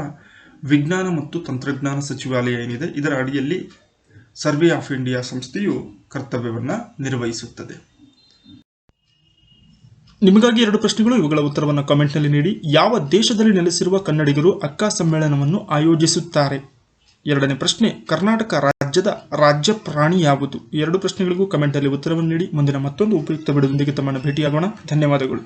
[SPEAKER 1] ವಿಜ್ಞಾನ ಮತ್ತು ತಂತ್ರಜ್ಞಾನ ಸಚಿವಾಲಯ ಏನಿದೆ ಇದರ ಅಡಿಯಲ್ಲಿ ಸರ್ವೆ ಆಫ್ ಇಂಡಿಯಾ ಸಂಸ್ಥೆಯು ಕರ್ತವ್ಯವನ್ನು ನಿರ್ವಹಿಸುತ್ತದೆ. ನಿಮಗಾಗಿ 2 ಪ್ರಶ್ನೆಗಳು. ಇವುಗಳ ಉತ್ತರವನ್ನು ಕಾಮೆಂಟ್ನಲ್ಲಿ ನೀಡಿ. ಯಾವ ದೇಶದಲ್ಲಿ ನೆಲೆಸಿರುವ ಕನ್ನಡಿಗರು ಅಕ್ಕಾ ಸಮ್ಮೇಳನವನ್ನು ಆಯೋಜಿಸುತ್ತಾರೆ? 2ನೇ ಪ್ರಶ್ನೆ, ಕರ್ನಾಟಕ ರಾಜ್ಯದ ರಾಜ್ಯ ಪ್ರಾಣಿ ಯಾವುದು? 2 ಪ್ರಶ್ನೆಗಳಿಗೂ ಕಮೆಂಟಲ್ಲಿ ಉತ್ತರವನ್ನು ನೀಡಿ. ಮುಂದಿನ ಮತ್ತೊಂದು ಉಪಯುಕ್ತ ವಿಡಿಯೋದೊಂದಿಗೆ ತಮ್ಮನ್ನು ಭೇಟಿಯಾಗೋಣ. ಧನ್ಯವಾದಗಳು.